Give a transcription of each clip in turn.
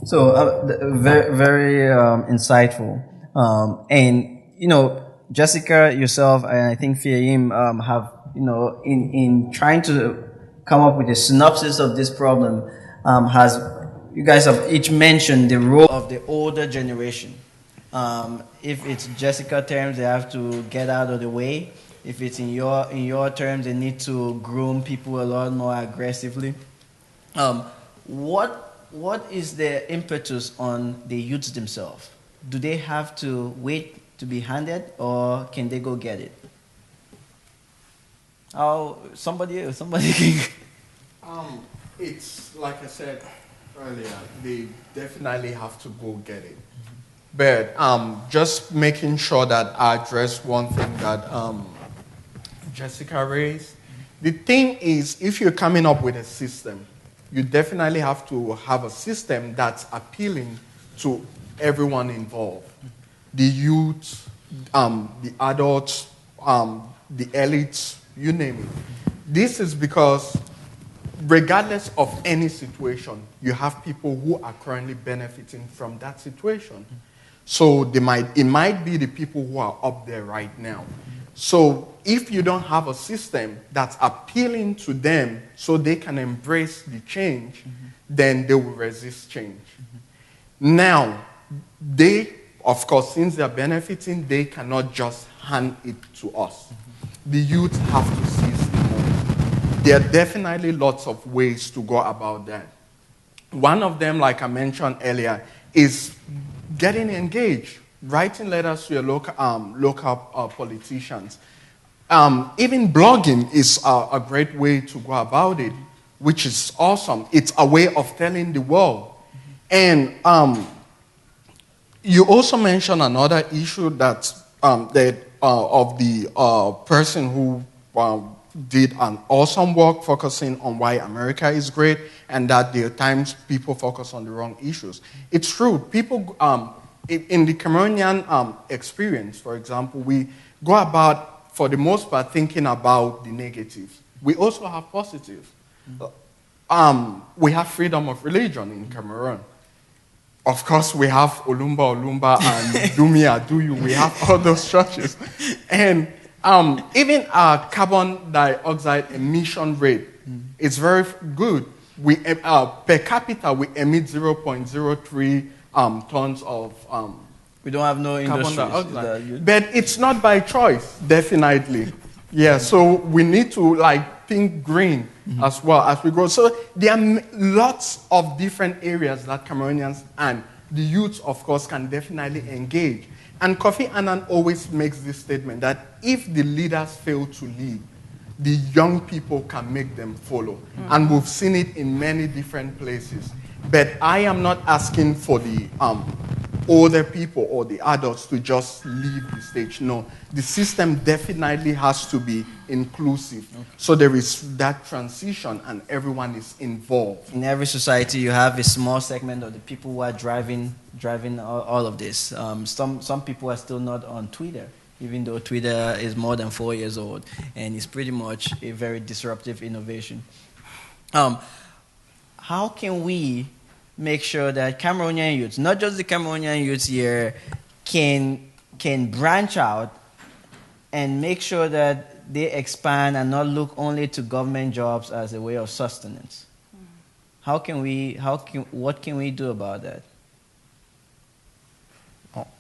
So very, very insightful. And Jessica, yourself, and I think Fiyahim have in trying to come up with a synopsis of this problem, has you guys have each mentioned the role of the older generation. If it's Jessica terms, they have to get out of the way. If it's in your terms, they need to groom people a lot more aggressively. Um, what is the impetus on the youths themselves? Do they have to wait to be handed, or can they go get it? Oh, somebody can. It's like I said earlier, they definitely have to go get it. But just making sure that I address one thing that Jessica raised. The thing is, if you're coming up with a system, you definitely have to have a system that's appealing to everyone involved. The youth, the adults, the elites, you name it. This is because regardless of any situation, you have people who are currently benefiting from that situation. So it might be the people who are up there right now. So if you don't have a system that's appealing to them so they can embrace the change, then they will resist change. Now, of course, since they're benefiting, they cannot just hand it to us. The youth have to seize the moment. There are definitely lots of ways to go about that. One of them, like I mentioned earlier, is getting engaged, writing letters to your local politicians. Even blogging is a great way to go about it, which is awesome. It's a way of telling the world. And you also mentioned another issue that of the person who did an awesome work focusing on why America is great, and that there are times people focus on the wrong issues. It's true. People, in the Cameroonian experience, for example, we go about, for the most part, thinking about the negatives. We also have positives. We have freedom of religion in Cameroon. Of course, we have Olumba Olumba and Dumia Duyu. We have all those churches. And even our carbon dioxide emission rate is very good. We per capita, we emit 0.03 tons of We don't have no carbon industries. dioxide. But it's not by choice, definitely. Yeah, so we need to think green as well as we grow. So there are lots of different areas that Cameroonians and the youth, of course, can definitely engage. And Kofi Annan always makes this statement that if the leaders fail to lead, the young people can make them follow. And we've seen it in many different places. But I am not asking for the older people or the adults to just leave the stage. No, the system definitely has to be inclusive. Okay. So there is that transition and everyone is involved. In every society, you have a small segment of the people who are driving all of this. Some people are still not on Twitter, even though Twitter is more than 4 years old, and it's pretty much a very disruptive innovation. How can we make sure that Cameroonian youths, not just the Cameroonian youths here, can branch out and make sure that they expand and not look only to government jobs as a way of sustenance? What can we do about that?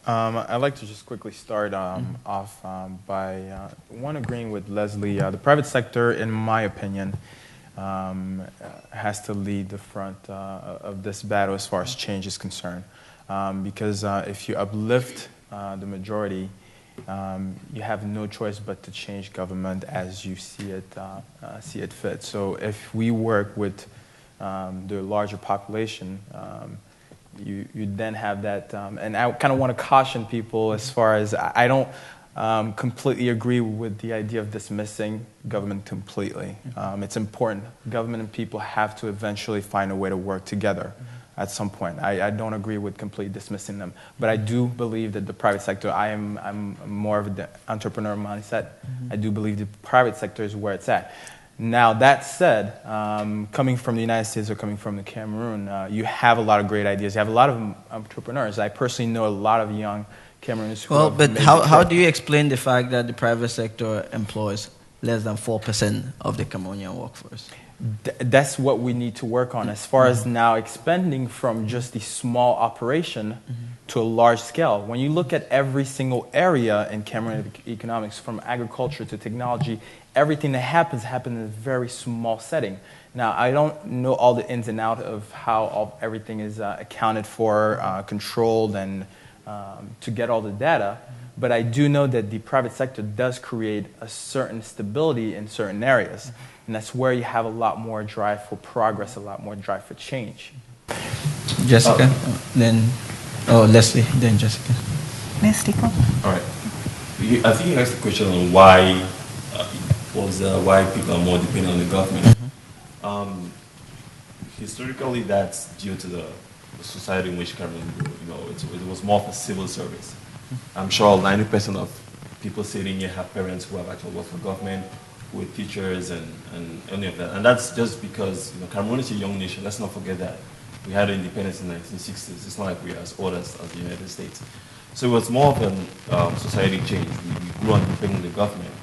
I'd like to just quickly start off by one agreeing with Leslie. The private sector, in my opinion, has to lead the front of this battle as far as change is concerned. Because if you uplift the majority, you have no choice but to change government as you see it fit. So if we work with the larger population, you then have that. And I kind of want to caution people as far as I don't completely agree with the idea of dismissing government completely. It's important. Government and people have to eventually find a way to work together at some point. I don't agree with completely dismissing them. But I do believe that the private sector, I'm more of the entrepreneur mindset. I do believe the private sector is where it's at. Now, that said, coming from the United States or coming from the Cameroon, you have a lot of great ideas. You have a lot of entrepreneurs. I personally know a lot of young Cameroonians who Well, have but made how the do you explain the fact that the private sector employs less than 4% of the Cameroonian workforce? That's what we need to work on as far as now expanding from just the small operation to a large scale. When you look at every single area in Cameroon economics, from agriculture to technology, everything that happens in a very small setting. Now, I don't know all the ins and outs of how everything is accounted for, controlled, and to get all the data, but I do know that the private sector does create a certain stability in certain areas. And that's where you have a lot more drive for progress, a lot more drive for change. Jessica, Leslie, then Jessica. Leslie, go. All right. I think you asked the question on why why people are more dependent on the government. Historically, that's due to the society in which Cameroon grew. It was more of a civil service. I'm sure 90% of people sitting here have parents who have actually worked for government, who are teachers and any of that. And that's just because Cameroon is a young nation. Let's not forget that. We had independence in the 1960s. It's not like we are as old as the United States. So it was more of a society change. We grew on depending on the government.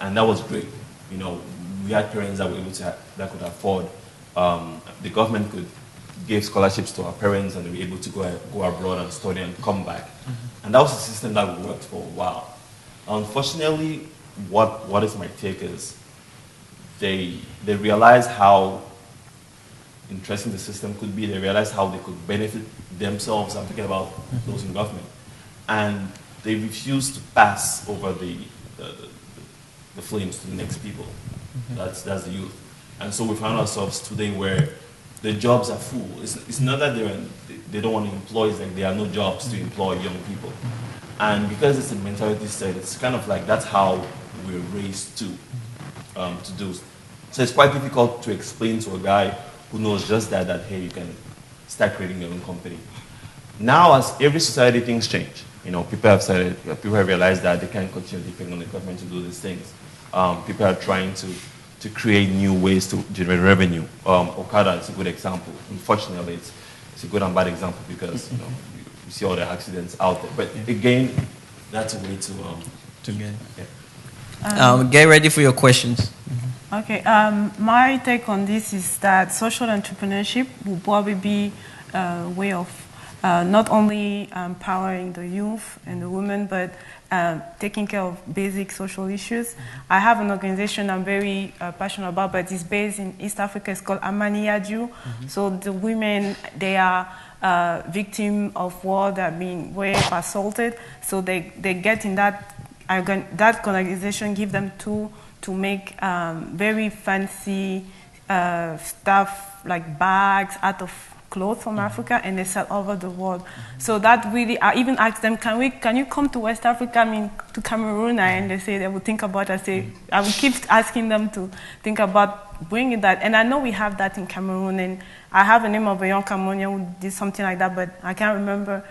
And that was great. We had parents that were able to that could afford. The government could give scholarships to our parents, and they were able to go abroad and study and come back. And that was a system that worked for a while. Unfortunately, what is my take is they realized how interesting the system could be. They realized how they could benefit themselves. I'm talking about those in government, and they refused to pass over the flames to the next people. That's the youth. And so we found ourselves today where the jobs are full. It's not that they don't want to employ, it's like there are no jobs to employ young people. And because it's a mentality set, it's kind of like that's how we're raised to do. So it's quite difficult to explain to a guy who knows just that hey, you can start creating your own company. Now, as every society, things change. People have realized that they can't continue depending on the government to do these things. People are trying to create new ways to generate revenue. Okada is a good example. Unfortunately, it's a good and bad example because you see all the accidents out there. But again, that's a way to get it. Yeah. Get ready for your questions. Okay, my take on this is that social entrepreneurship will probably be a way of not only empowering the youth and the women, but taking care of basic social issues. I have an organization I'm very passionate about, but it's based in East Africa. It's called Amaniaju. So the women, they are victims of war, that are being raped, assaulted. So they get in that organization, give them tools to make very fancy stuff like bags out of clothes from Africa, and they sell all over the world. So that really, I even asked them, can you come to West Africa, to Cameroon? And they say they will think about it. I will keep asking them to think about bringing that. And I know we have that in Cameroon, and I have a name of a young Cameroonian who did something like that, but I can't remember.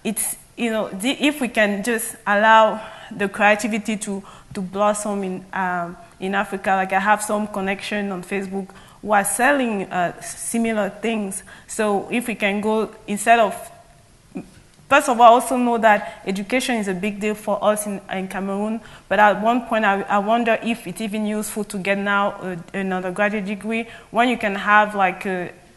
If we can just allow the creativity to blossom in Africa, like I have some connection on Facebook who are selling similar things. So if we can go, instead of, first of all, I also know that education is a big deal for us in Cameroon, but at one point I wonder if it's even useful to get now an undergraduate degree when you can have like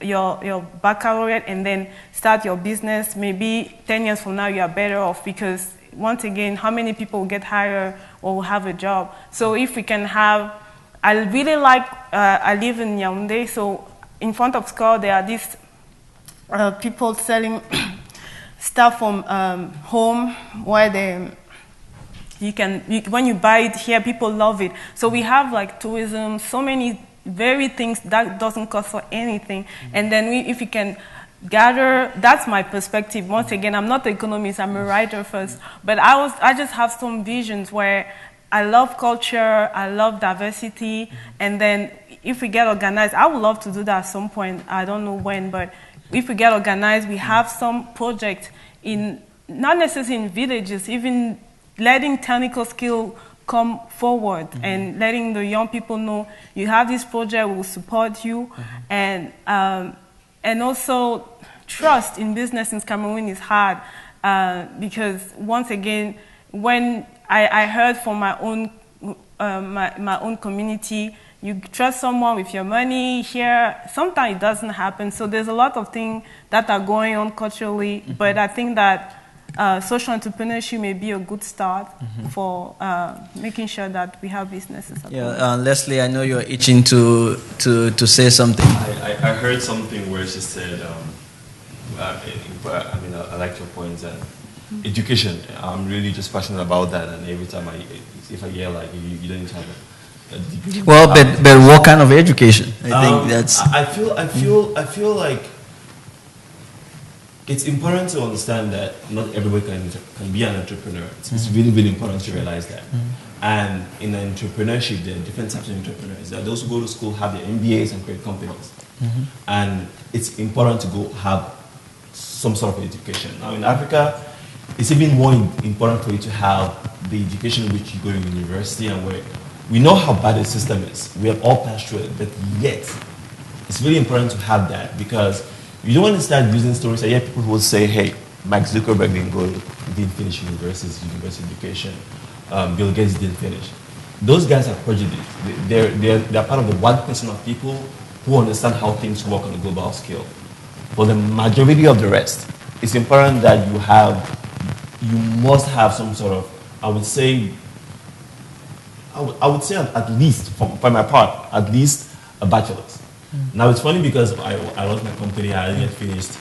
your baccalaureate and then start your business. Maybe 10 years from now you are better off, because once again, how many people will get hired or will have a job? So if we can have, I really like, I live in Yaoundé, so in front of school there are these people selling stuff from home where when you buy it here, people love it. So we have like tourism, so many very things that doesn't cost for anything. And then if we can gather, that's my perspective. Once again, I'm not an economist, I'm a writer first, but I just have some visions where I love culture, I love diversity, and then if we get organized, I would love to do that at some point, I don't know when, but if we get organized, we have some project in, not necessarily in villages, even letting technical skill come forward and letting the young people know you have this project, we will support you, and also trust in business in Cameroon is hard because once again, when I heard from my own my own community, you trust someone with your money. Here, sometimes it doesn't happen. So there's a lot of things that are going on culturally, but I think that social entrepreneurship may be a good start for making sure that we have businesses. Yeah, Leslie, I know you're itching to say something. I heard something where she said, I like your points and education. I'm really just passionate about that, and every time if I hear like you don't need to have a degree. Well, but what kind of education? I think that's. I feel like it's important to understand that not everybody can be an entrepreneur. It's really, really important to realize that. And in entrepreneurship, there are different types of entrepreneurs. There are those who go to school, have their MBAs and create companies. And it's important to go have some sort of education. Now in Africa, it's even more important for you to have the education in which you go to university and where we know how bad the system is. We have all passed through it, but yet it's really important to have that because you don't want to start using stories. I hear people who will say, hey, Mark Zuckerberg didn't finish university education. Bill Gates didn't finish. Those guys are prejudiced. They're part of the 1% of people who understand how things work on a global scale. For the majority of the rest, it's important that you must have some sort of, I would say at least, for my part, at least a bachelor's. Now it's funny because I lost my company, I didn't get finished.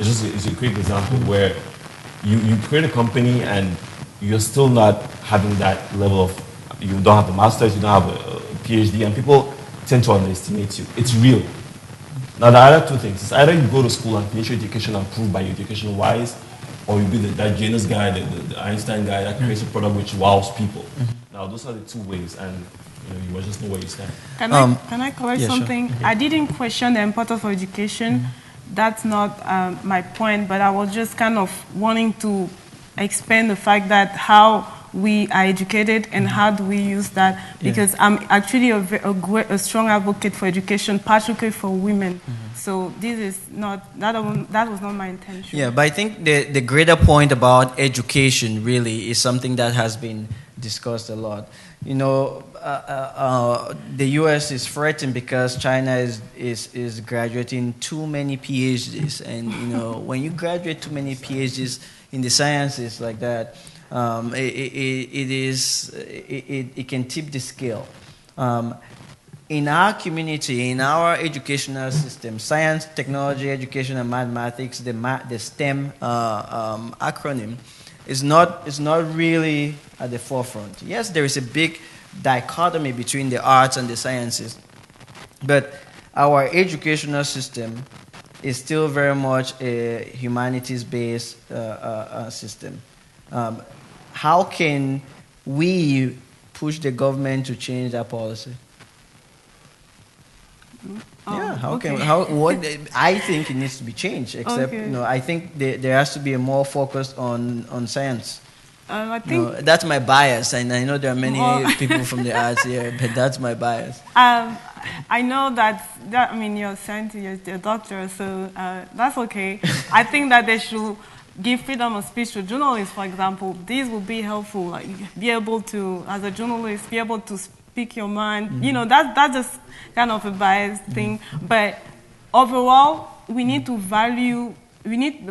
It's a quick example where you create a company and you're still not having that level of, you don't have a master's, you don't have a PhD, and people tend to underestimate you. It's real. Now the other two things is either you go to school and finish your education and prove by your education wise, or you be that genius guy, the Einstein guy that creates a product which wows people. Now those are the two ways, and you must just know where you stand. Can I correct something? Sure. I didn't question the importance of education. That's not my point, but I was just kind of wanting to expand the fact that how we are educated and how do we use that, because I'm actually a strong advocate for education, particularly for women. So this is not, that was not my intention. Yeah, but I think the greater point about education really is something that has been discussed a lot. You know, the U.S. is threatened because China is graduating too many PhDs, and you know, when you graduate too many PhDs in the sciences like that, it can tip the scale. In our community, in our educational system, science, technology, education, and mathematics, the STEM acronym is not really at the forefront. Yes, there is a big dichotomy between the arts and the sciences, but our educational system is still very much a humanities-based system. How can we push the government to change that policy? What I think it needs to be changed. Except, I think there has to be a more focus on science. I think that's my bias, and I know there are many people from the arts here, but that's my bias. I know that I mean, you're a scientist, you're a doctor, so that's okay. I think that they should give freedom of speech to journalists, for example. This would be helpful, like be able to, as a journalist, be able to speak your mind. You know, that's just kind of a biased thing. But overall, we need to value.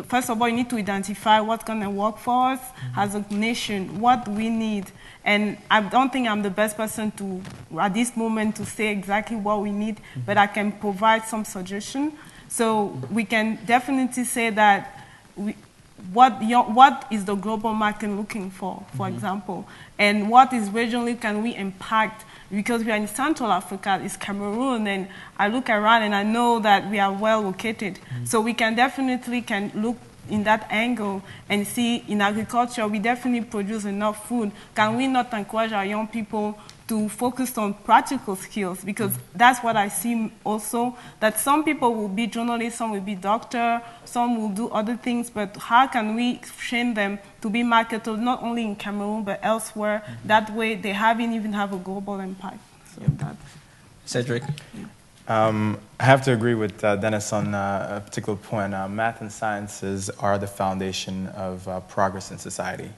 First of all, you need to identify what's going to work for us as a nation, what we need. And I don't think I'm the best person to, at this moment, to say exactly what we need, but I can provide some suggestion. So we can definitely say that what is the global market looking for example, and what is regionally can we impact, because we are in Central Africa, it's Cameroon, and I look around and I know that we are well located. So we can definitely look in that angle and see in agriculture, we definitely produce enough food. Can we not encourage our young people to focus on practical skills, because that's what I see also, that some people will be journalists, some will be doctor, some will do other things, but how can we train them to be marketers not only in Cameroon but elsewhere? That way they even have a global impact. So that. Cedric? I have to agree with Dennis on a particular point. Math and sciences are the foundation of progress in society.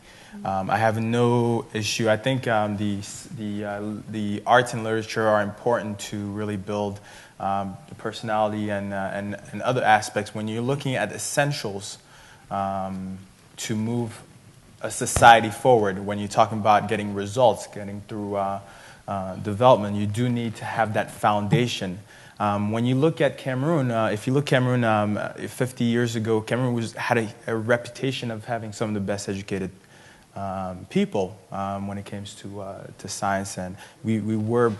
I have no issue. I think the arts and literature are important to really build the personality and other aspects. When you're looking at essentials to move a society forward, when you're talking about getting results, getting through development, you do need to have that foundation. When you look at Cameroon, if you look at Cameroon 50 years ago, Cameroon had a reputation of having some of the best educated people when it comes to science, and we were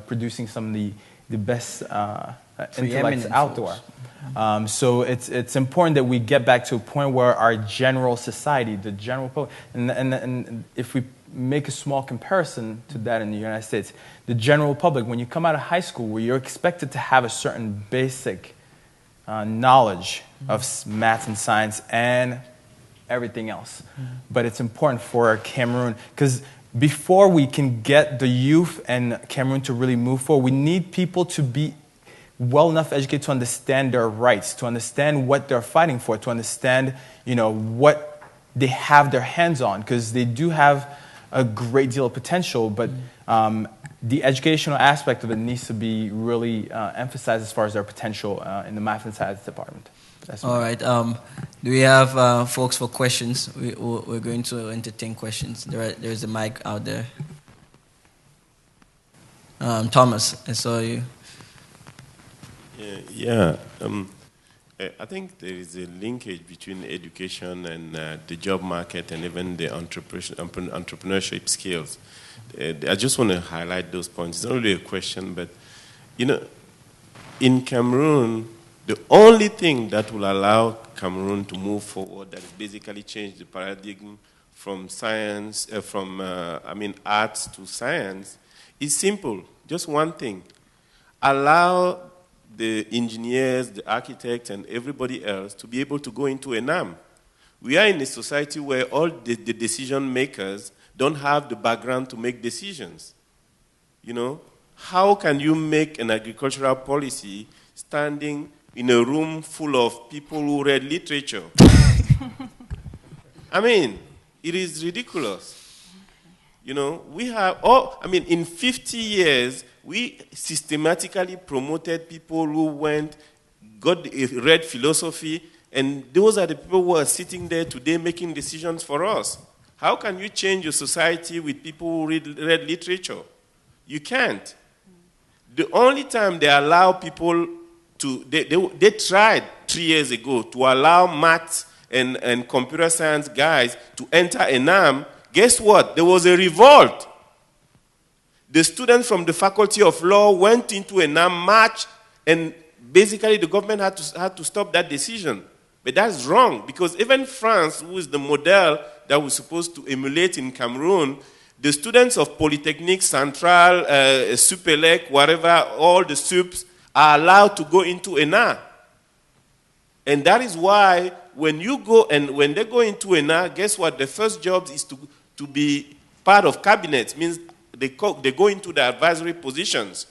producing some of the best intellects out there. So it's important that we get back to a point where our general society, the general public, and if we make a small comparison to that in the United States, the general public, when you come out of high school, where you're expected to have a certain basic knowledge of math and science and everything else. But it's important for Cameroon, because before we can get the youth and Cameroon to really move forward, we need people to be well enough educated to understand their rights, to understand what they're fighting for, to understand, what they have their hands on, because they do have a great deal of potential, but the educational aspect of it needs to be really emphasized as far as their potential in the math and science department. All right. Do we have folks for questions? We're going to entertain questions. There's a mic out there. Thomas, I saw you. Yeah. I think there is a linkage between education and the job market and even the entrepreneurship skills. I just want to highlight those points. It's not really a question, but, in Cameroon, the only thing that will allow Cameroon to move forward, that is basically change the paradigm from science, arts to science, is simple. Just one thing. Allow the engineers, the architects, and everybody else to be able to go into ENAM. We are in a society where all the decision makers don't have the background to make decisions. How can you make an agricultural policy standing in a room full of people who read literature? It is ridiculous. We have, in 50 years, we systematically promoted people who read philosophy, and those are the people who are sitting there today making decisions for us. How can you change your society with people who read literature? You can't. The only time they allow people to, they tried 3 years ago to allow maths and computer science guys to enter ENAM. Guess what? There was a revolt. The students from the Faculty of Law went into ENAM march, and basically the government had to stop that decision. But that's wrong, because even France, who is the model that we're supposed to emulate in Cameroon, the students of Polytechnique, Central, Supelec, whatever, all the SUPs, are allowed to go into ENA. And that is why when they go into ENA, guess what? The first job is to be part of cabinet, means they go into the advisory positions.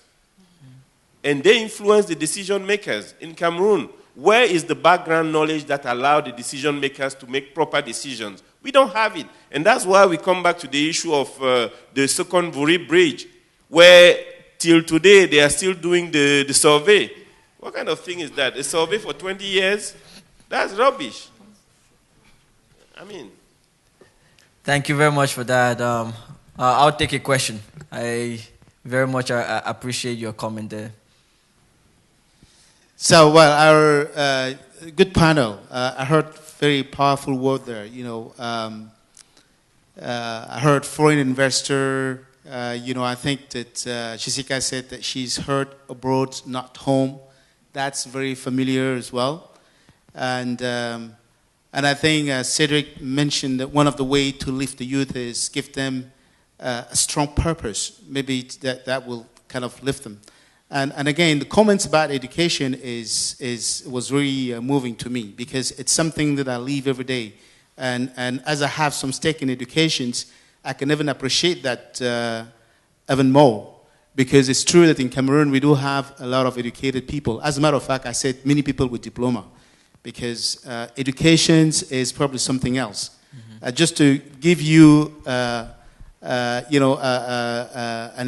And they influence the decision makers. In Cameroon, where is the background knowledge that allows the decision makers to make proper decisions? We don't have it. And that's why we come back to the issue of the Second Vuri Bridge, where till today they are still doing the survey. What kind of thing is that? A survey for 20 years? That's rubbish. Thank you very much for that. I'll take a question. I very much appreciate your comment there. So, our good panel. I heard very powerful word there. I heard foreign investor. I think that Jessica said that she's heard abroad, not home. That's very familiar as well. And I think Cedric mentioned that one of the ways to lift the youth is give them a strong purpose, maybe that will kind of lift them. And again, the comments about education was really moving to me, because it's something that I live every day. And as I have some stake in educations, I can even appreciate that even more. Because it's true that in Cameroon, we do have a lot of educated people. As a matter of fact, I said many people with diploma. Because education is probably something else. Just to give you, an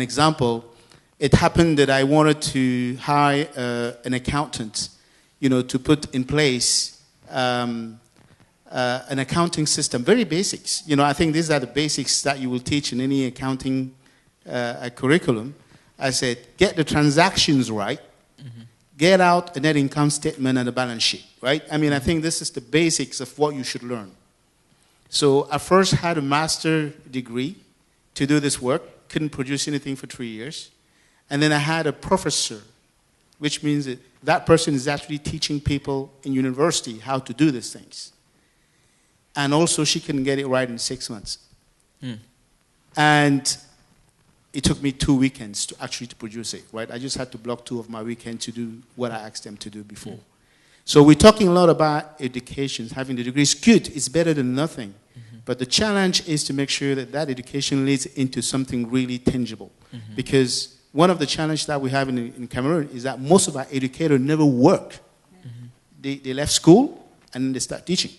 example, it happened that I wanted to hire an accountant, to put in place an accounting system, very basics. I think these are the basics that you will teach in any accounting curriculum. I said, get the transactions right, get out a net income statement and a balance sheet, right? I mean, I think this is the basics of what you should learn. So I first had a master degree to do this work, couldn't produce anything for 3 years. And then I had a professor, which means that person is actually teaching people in university how to do these things. And also she can get it right in 6 months. And it took me 2 weekends to actually produce it, right? I just had to block 2 of my weekends to do what I asked them to do before. So we're talking a lot about education. Having the degree is good. It's better than nothing. But the challenge is to make sure that that education leads into something really tangible. Because one of the challenges that we have in Cameroon is that most of our educators never work. They left school and then they start teaching.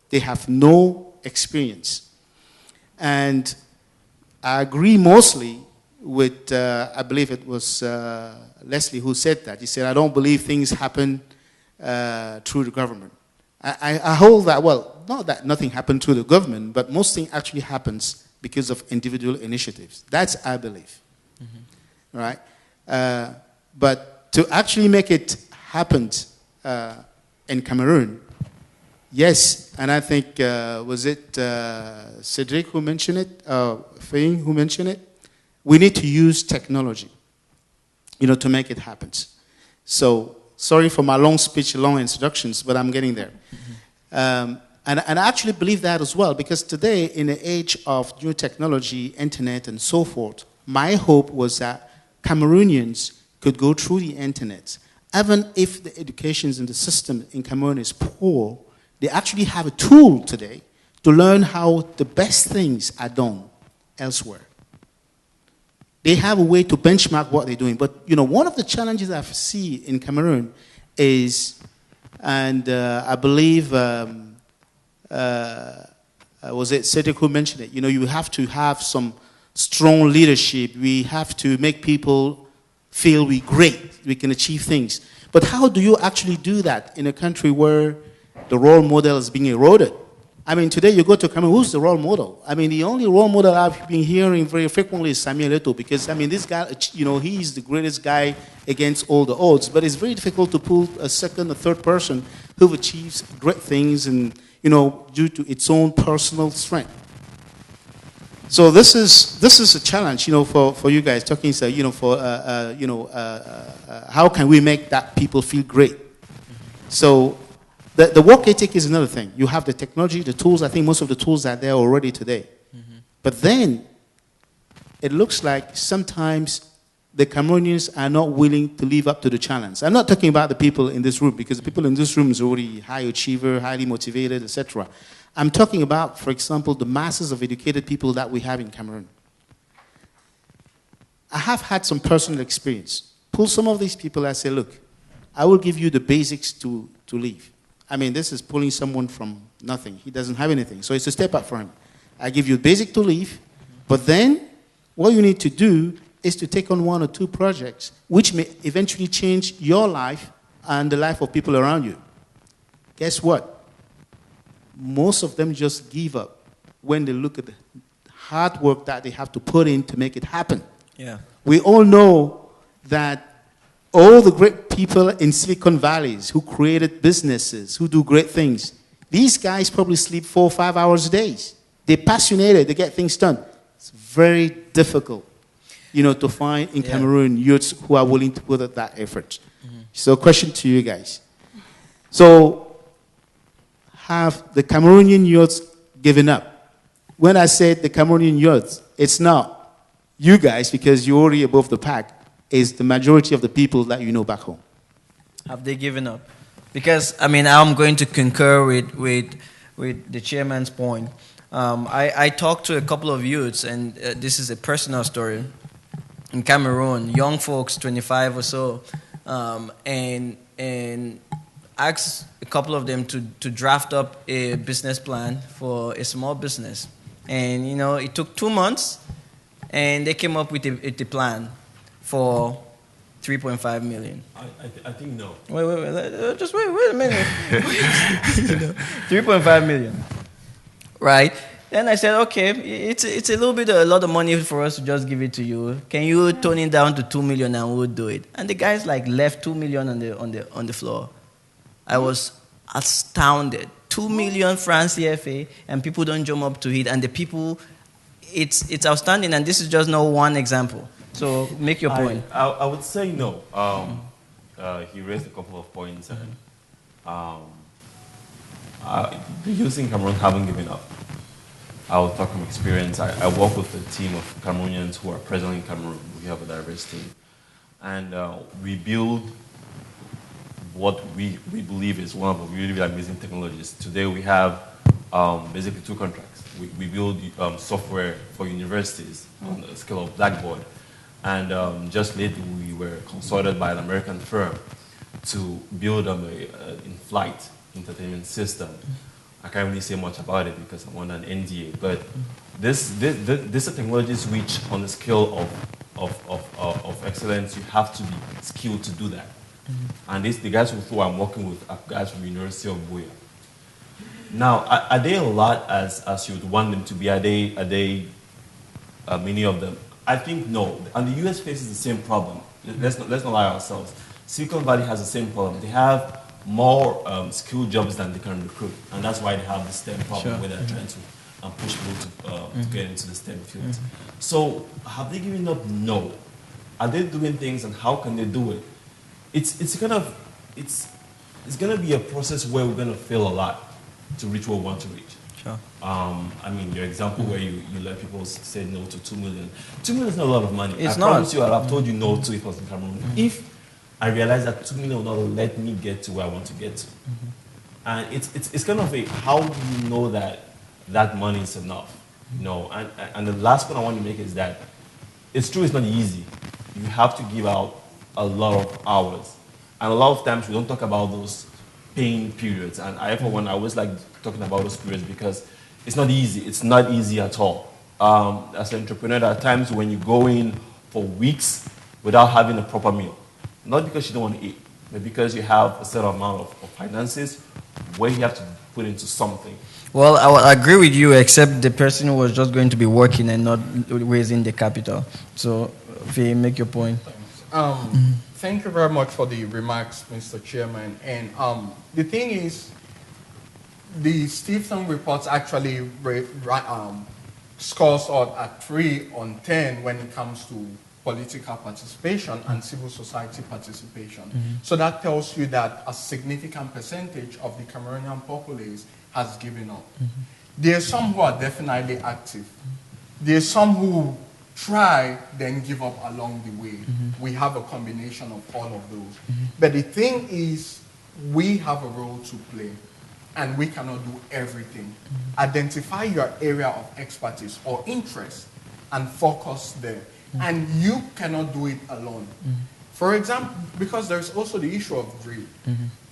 They have no experience. And I agree mostly with, I believe it was Leslie who said that. He said, I don't believe things happen through the government. I hold that, well, not that nothing happened through the government, but most things actually happens because of individual initiatives. That's, I believe. Right? But to actually make it happen in Cameroon, yes, and I think, was it Cedric who mentioned it, Feng who mentioned it? We need to use technology, to make it happen. So, sorry for my long speech, long introductions, but I'm getting there. And I actually believe that as well, because today, in the age of new technology, internet, and so forth, my hope was that Cameroonians could go through the internet. Even if the education in the system in Cameroon is poor, they actually have a tool today to learn how the best things are done elsewhere. They have a way to benchmark what they're doing. But, one of the challenges I see in Cameroon is, and I believe, was it Cedric who mentioned it? You have to have some strong leadership. We have to make people feel we're great, we can achieve things. But how do you actually do that in a country where the role model is being eroded? I mean, today you go to Cameroon, who's the role model? I mean, the only role model I've been hearing very frequently is Samuel Eto'o, because, I mean, this guy, he's the greatest guy against all the odds, but it's very difficult to pull a second or third person who achieves great things and, due to its own personal strength. So this is a challenge, for you guys talking, how can we make that people feel great? So the work ethic is another thing. You have the technology, the tools. I think most of the tools are there already today. But then it looks like sometimes the Cameroonians are not willing to live up to the challenge. I'm not talking about the people in this room, because the people in this room is already high achiever, highly motivated, etc. I'm talking about, for example, the masses of educated people that we have in Cameroon. I have had some personal experience. Pull some of these people and say, look, I will give you the basics to live. I mean, this is pulling someone from nothing. He doesn't have anything. So it's a step up for him. I give you basic to live, but then what you need to do is to take on 1 or 2 projects which may eventually change your life and the life of people around you. Guess what? Most of them just give up when they look at the hard work that they have to put in to make it happen. Yeah. We all know that all the great people in Silicon Valleys who created businesses, who do great things, these guys probably sleep 4 or 5 hours a day. They're passionate, they get things done. It's very difficult, to find in Cameroon youths who are willing to put that effort. So question to you guys. So, have the Cameroonian youths given up? When I said the Cameroonian youths, it's not you guys, because you're already above the pack. It's the majority of the people that you know back home. Have they given up? Because, I mean, I'm going to concur with the chairman's point. I talked to a couple of youths, and this is a personal story, in Cameroon, young folks, 25 or so, and asked a couple of them to draft up a business plan for a small business. And, you know, it took 2 months, and they came up with a plan for 3.5 million. I think no. Wait, just wait a minute. 3.5 million, right? Then I said, okay, it's a little bit a lot of money for us to just give it to you. Can you tone it down to 2 million and we'll do it? And the guys like left 2 million on the floor. I was astounded. 2 million francs CFA, and people don't jump up to it. And the people, it's outstanding. And this is just not one example. So make your point. I would say no. He raised a couple of points, and the youth in Cameroon haven't given up. I will talk from experience. I work with a team of Cameroonians who are present in Cameroon. We have a diverse team. And we build what we believe is one of the really, really amazing technologies. Today we have basically 2 contracts. We build software for universities on the scale of Blackboard. And just lately, we were consulted by an American firm to build a in-flight entertainment system. I can't really say much about it because I'm on an NDA. But these are technologies which, on the scale of excellence, you have to be skilled to do that. And the guys who I'm working with are guys from the University of Buea. Now, are they a lot as you would want them to be? Are they many of them? I think no. And the US faces the same problem. Let's not lie ourselves. Silicon Valley has the same problem. They have more skilled jobs than they can recruit. And that's why they have the STEM problem where they're trying to push people to get into the STEM fields. So have they given up? No. Are they doing things, and how can they do it? It's gonna be a process where we're gonna fail a lot to reach what we want to reach. Sure. I mean, your example where you let people say no to 2 million. 2 million is not a lot of money. It's I not. promise you, I've told you no to if I was in Cameroon. If I realize that 2 million will not let me get to where I want to get to. And it's kind of a, how do you know that money is enough? You know, and the last point I want to make is that it's true, it's not easy. You have to give out a lot of hours. And a lot of times we don't talk about those pain periods. And I always like talking about those periods because it's not easy. It's not easy at all. As an entrepreneur, there are times when you go in for weeks without having a proper meal. Not because you don't want to eat, but because you have a certain amount of finances where you have to put into something. Well, I would agree with you, except the person who was just going to be working and not raising the capital. So, Faye, make your point. Thank you very much for the remarks, Mr. Chairman. And the thing is, the Stephen reports actually scores out at 3 on 10 when it comes to political participation and civil society participation. So that tells you that a significant percentage of the Cameroonian populace has given up. There are some who are definitely active. There are some who try, then give up along the way. We have a combination of all of those. But the thing is, we have a role to play, and we cannot do everything. Identify your area of expertise or interest and focus there. And you cannot do it alone. For example, because there's also the issue of greed.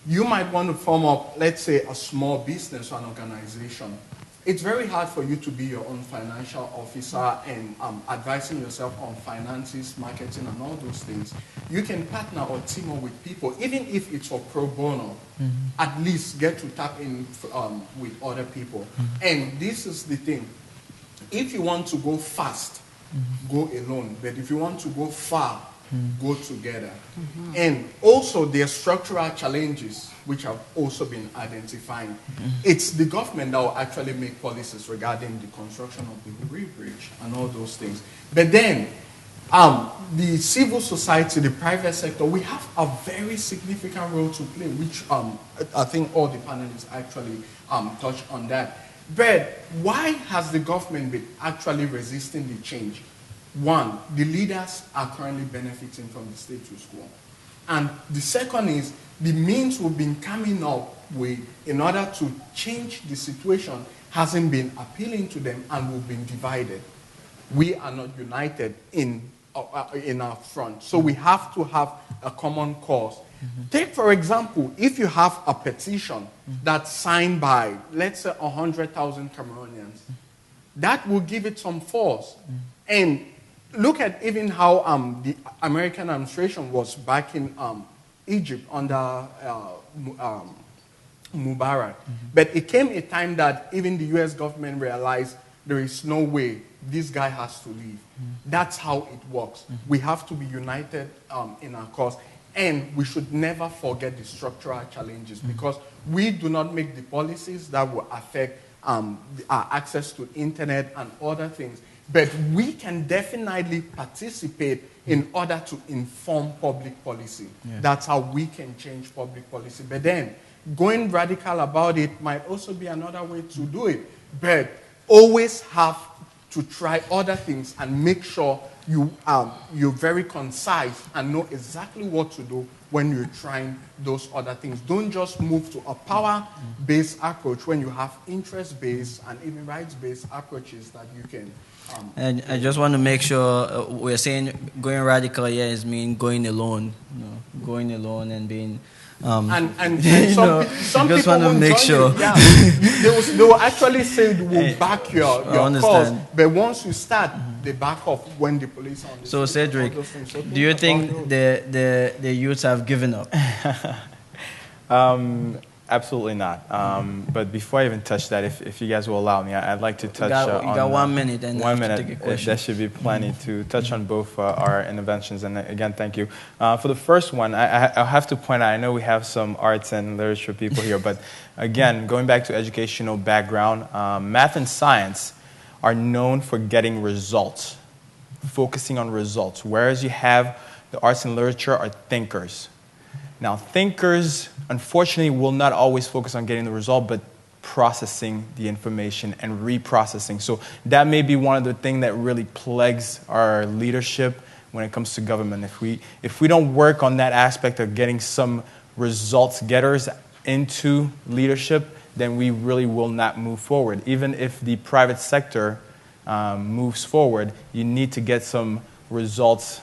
You might want to form up, let's say, a small business or an organization. It's very hard for you to be your own financial officer and advising yourself on finances, marketing, and all those things. You can partner or team up with people, even if it's for pro bono. At least get to tap in with other people. And this is the thing. If you want to go fast, go alone. But if you want to go far, go together. And also there are structural challenges which have also been identified. It's the government that will actually make policies regarding the construction of the Uri Bridge and all those things. But then the civil society, the private sector, we have a very significant role to play, which I think all the panelists actually touched on that. But why has the government been actually resisting the change? One, the leaders are currently benefiting from the status quo. And the second is the means we've been coming up with in order to change the situation hasn't been appealing to them, and we've been divided. We are not united in our front. So we have to have a common cause. Take, for example, if you have a petition that's signed by, let's say, 100,000 Cameroonians, that will give it some force. And look at even how the American administration was back in Egypt under Mubarak. But it came a time that even the US government realized there is no way this guy has to leave. That's how it works. We have to be united in our cause. And we should never forget the structural challenges, because we do not make the policies that will affect our access to internet and other things. But we can definitely participate in order to inform public policy. Yeah. That's how we can change public policy. But then going radical about it might also be another way to do it. But always have to try other things and make sure you're very concise and know exactly what to do when you're trying those other things. Don't just move to a power-based approach when you have interest-based and even rights-based approaches that you can. And I just want to make sure we're saying going radical here is mean going alone, going alone and being. And some just people want to make sure. Yeah, they will actually say they will back your cause, but once you start, they back off when the police are on the So street, Cedric, so do you think the youths have given up? Absolutely not. But before I even touch that, if you guys will allow me, I'd like to touch on... You got 1 minute and 1 minute. take a question. That should be plenty to touch on both our interventions. And again, thank you. For the first one, I have to point out, I know we have some arts and literature people here, but again, going back to educational background, math and science are known for getting results, focusing on results, whereas you have the arts and literature are thinkers. Now, thinkers, unfortunately, will not always focus on getting the result, but processing the information and reprocessing. So that may be one of the things that really plagues our leadership when it comes to government. If we don't work on that aspect of getting some results getters into leadership, then we really will not move forward. Even if the private sector moves forward, you need to get some results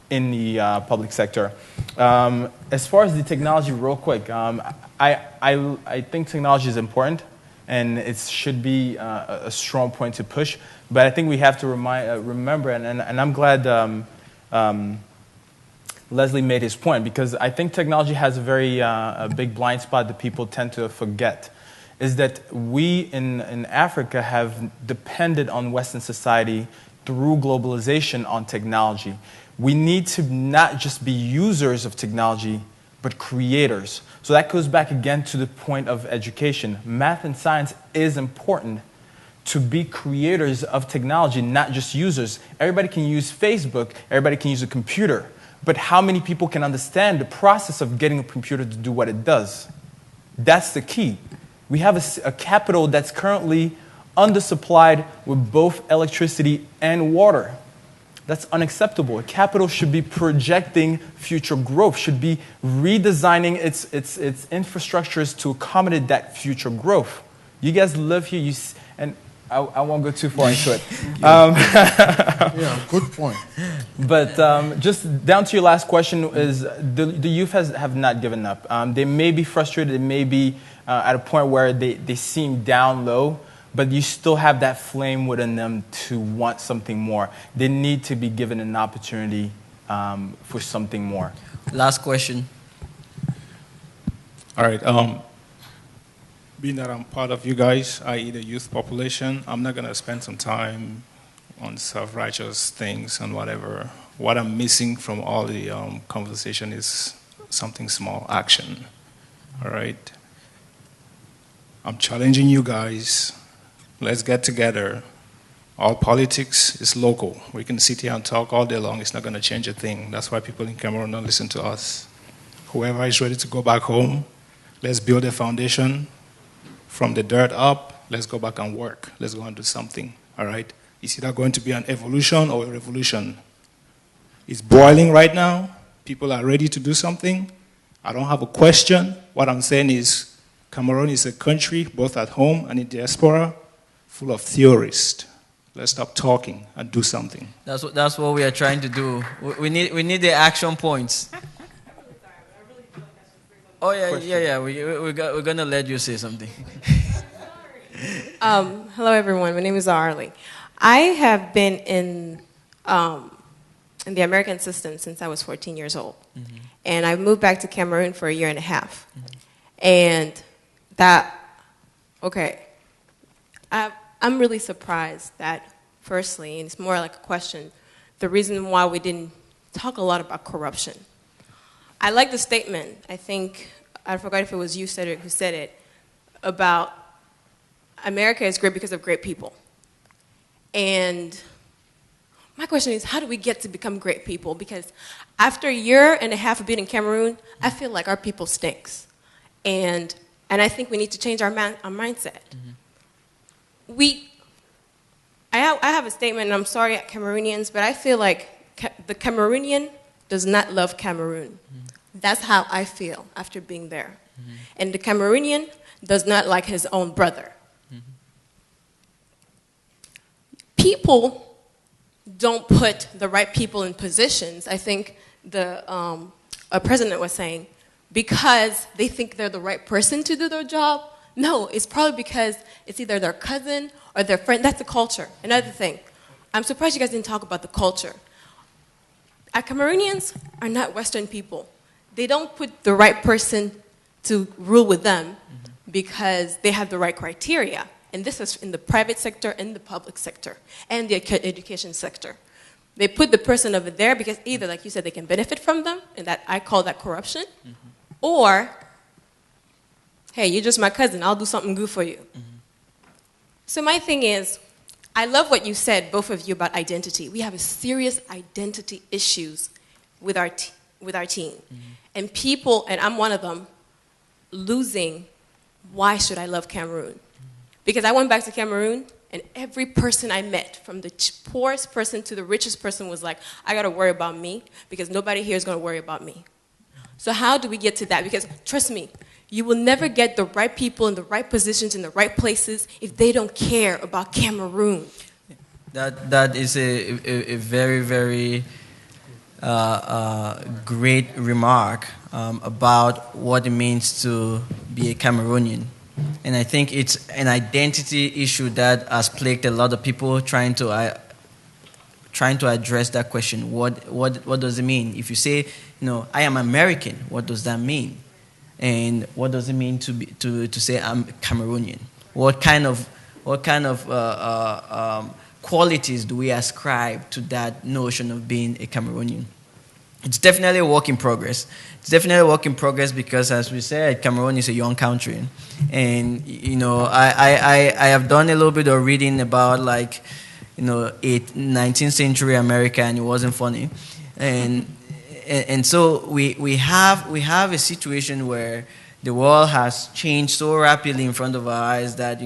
in the public sector. As far as the technology, real quick, I think technology is important, and it should be a strong point to push. But I think we have to remember, and I'm glad Leslie made his point, because I think technology has a big blind spot that people tend to forget, is that we in Africa have depended on Western society through globalization on technology. We need to not just be users of technology, but creators. So that goes back again to the point of education. Math and science is important to be creators of technology, not just users. Everybody can use Facebook, everybody can use a computer, but how many people can understand the process of getting a computer to do what it does? That's the key. We have a capital that's currently undersupplied with both electricity and water. That's unacceptable. A capital should be projecting future growth, should be redesigning its infrastructures to accommodate that future growth. You guys live here, and I won't go too far into it. Yeah, good point. But just down to your last question, is the youth have not given up. They may be frustrated, they may be at a point where they seem down low, but you still have that flame within them to want something more. They need to be given an opportunity for something more. Last question. All right. Being that I'm part of you guys, i.e. the youth population, I'm not going to spend some time on self-righteous things and whatever. What I'm missing from all the conversation is something small, action. All right? I'm challenging you guys. Let's get together. All politics is local. We can sit here and talk all day long. It's not going to change a thing. That's why people in Cameroon don't listen to us. Whoever is ready to go back home, let's build a foundation from the dirt up. let's go back and work. Let's go and do something, all right? It's either going to be an evolution or a revolution. It's boiling right now. People are ready to do something. I don't have a question. What I'm saying is Cameroon is a country, both at home and in diaspora, full of theorists. Let's stop talking and do something. That's what we are trying to do. We need the action points. Oh yeah. We're gonna let you say something. Hello everyone. My name is Arlie. I have been in the American system since I was 14 years old, and I moved back to Cameroon for a year and a half, and I'm really surprised that, firstly, and it's more like a question, the reason why we didn't talk a lot about corruption. I like the statement, I forgot if it was you said it, who said it, about America is great because of great people. And my question is, how do we get to become great people? Because after a year and a half of being in Cameroon, I feel like our people stinks. And I think we need to change our mindset. I have a statement, and I'm sorry, Cameroonians, but I feel like the Cameroonian does not love Cameroon. That's how I feel after being there. And the Cameroonian does not like his own brother. People don't put the right people in positions. I think a president was saying, because they think they're the right person to do their job. No, it's probably because it's either their cousin or their friend. That's the culture. Another thing, I'm surprised you guys didn't talk about the culture. Cameroonians are not Western people. They don't put the right person to rule with them because they have the right criteria. And this is in the private sector and the public sector and the education sector. They put the person over there because either, like you said, they can benefit from them, and that I call that corruption, or, hey, you're just my cousin, I'll do something good for you. So my thing is, I love what you said, both of you, about identity. We have a serious identity issues with our team. And people, and I'm one of them, losing, why should I love Cameroon? Because I went back to Cameroon, and every person I met, from the poorest person to the richest person, was like, I gotta worry about me, because nobody here is gonna worry about me. So how do we get to that? Because trust me, you will never get the right people in the right positions in the right places if they don't care about Cameroon. That is a very, very great remark about what it means to be a Cameroonian. And I think it's an identity issue that has plagued a lot of people trying to address that question. What does it mean? If you say, I am American, what does that mean? And what does it mean to say I'm Cameroonian? What kind of qualities do we ascribe to that notion of being a Cameroonian? It's definitely a work in progress. It's definitely a work in progress because, as we said, Cameroon is a young country, and I have done a little bit of reading about 19th century America, and it wasn't funny, and so we have a situation where the world has changed so rapidly in front of our eyes that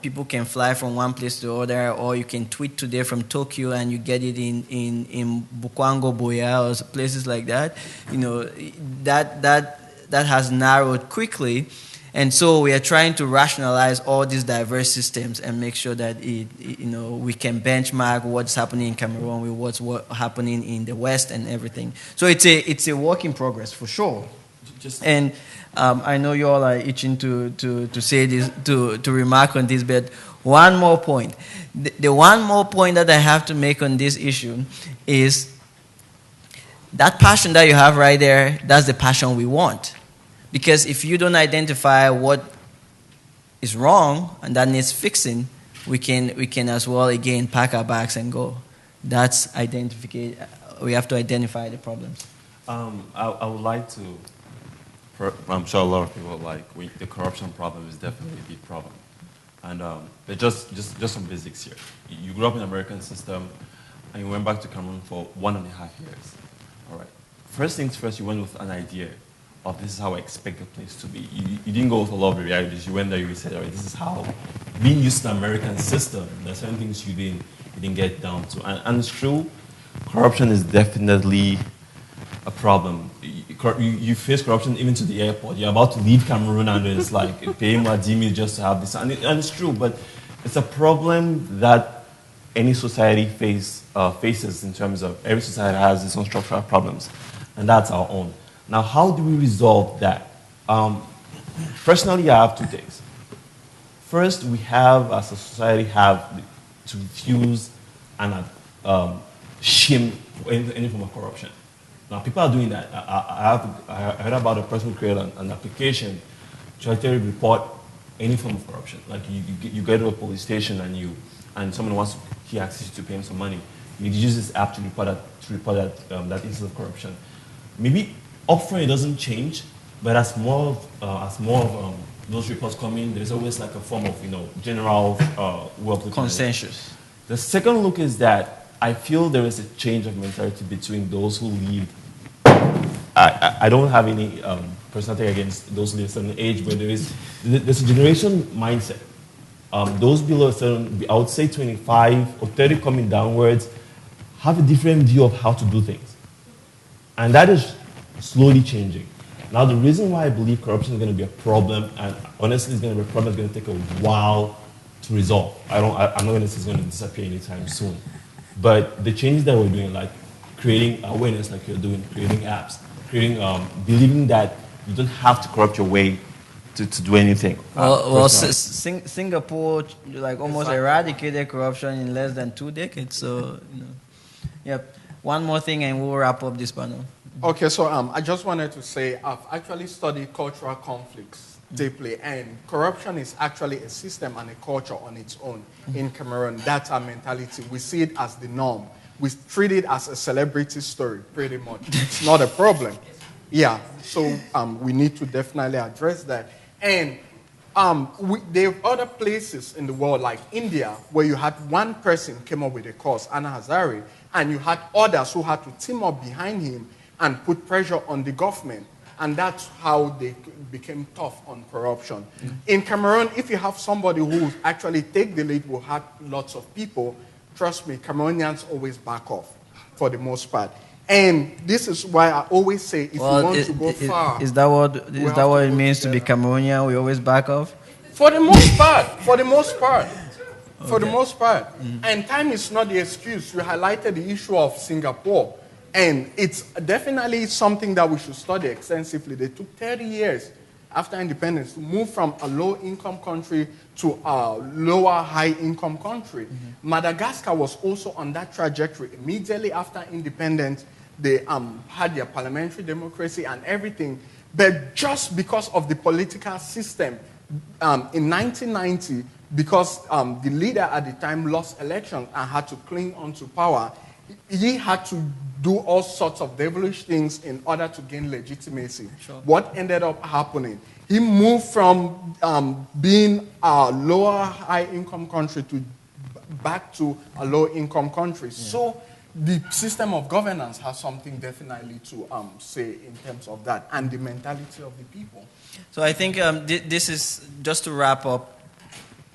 people can fly from one place to the other, or you can tweet today from Tokyo and you get it in Bukwango, Boya, or places like that. That has narrowed quickly, and so we are trying to rationalize all these diverse systems and make sure that we can benchmark what's happening in Cameroon with what's happening in the West and everything. So it's a work in progress for sure. And I know you all are itching to say this, to remark on this, but one more point. The one more point that I have to make on this issue is that passion that you have right there, that's the passion we want. Because if you don't identify what is wrong and that needs fixing, we can as well, again, pack our bags and go. That's identification. We have to identify the problems. I would like to... I'm sure a lot of people the corruption problem is definitely a big problem. And but just some basics here. You grew up in the American system, and you went back to Cameroon for 1.5 years. All right. First things first, you went with an idea of this is how I expect the place to be. You didn't go with a lot of the realities. You went there, you said, all right, this is how, being used to the American system, there's certain things you didn't get down to. And it's true, corruption is definitely a problem. You face corruption even to the airport. You're about to leave Cameroon and it's like, pay Madimi just to have this. And it's true, but it's a problem that any society faces in terms of every society has its own structural problems. And that's our own. Now, how do we resolve that? Personally, I have two things. First, we have, as a society, have to refuse and shame any form of corruption. Now, people are doing that. I heard about a person who created an application to actually report any form of corruption. Like you get to a police station and someone wants he asks you to pay him some money. You use this app to report that instance of corruption. Maybe upfront it doesn't change, but as more of those reports come in, there's always like a form of general way of looking consensus. The second look is that I feel there is a change of mentality between those who lead. I don't have any personality against those who lead a certain age, but there's a generation mindset. Those below a certain, I would say 25 or 30 coming downwards, have a different view of how to do things. And that is slowly changing. Now, the reason why I believe corruption is going to be a problem, and honestly, it's going to be a problem that's going to take a while to resolve. I'm not going to say it's going to disappear anytime soon. But the changes that we're doing, like creating awareness like you're doing, creating apps, believing that you don't have to corrupt your way to do anything. Singapore like almost eradicated corruption in less than 2 decades. So, yep. One more thing and we'll wrap up this panel. Okay, so I just wanted to say I've actually studied cultural conflicts deeply, and corruption is actually a system and a culture on its own in Cameroon. That's our mentality. We see it as the norm. We treat it as a celebrity story, pretty much. It's not a problem. Yeah, so we need to definitely address that. And there are other places in the world, like India, where you had one person came up with a cause, Anna Hazare, and you had others who had to team up behind him and put pressure on the government. And that's how they became tough on corruption. In Cameroon, if you have somebody who actually take the lead, will have lots of people, trust me, Cameroonians always back off for the most part. And this is why I always say, if you want to go far... Is that what it means to be Cameroonian? We always back off? For the most part. For the most part. For the most part. And time is not the excuse. You highlighted the issue of Singapore. And it's definitely something that we should study extensively. They took 30 years after independence to move from a low-income country to a lower high-income country. Madagascar was also on that trajectory. Immediately after independence, they had their parliamentary democracy and everything. But just because of the political system, in 1990, because the leader at the time lost elections and had to cling onto power, he had to do all sorts of devilish things in order to gain legitimacy. Sure. What ended up happening? He moved from being a lower high-income country to back to a low-income country. Yeah. So the system of governance has something definitely to say in terms of that and the mentality of the people. So I think this is, just to wrap up,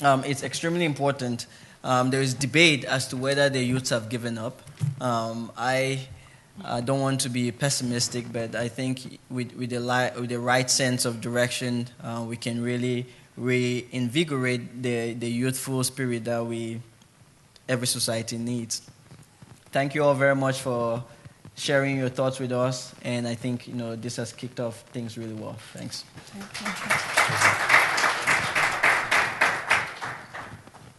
it's extremely important. There is debate as to whether the youths have given up. I don't want to be pessimistic, but I think with the right sense of direction, we can really reinvigorate the youthful spirit that every society needs. Thank you all very much for sharing your thoughts with us, and I think this has kicked off things really well. Thanks. Thank you.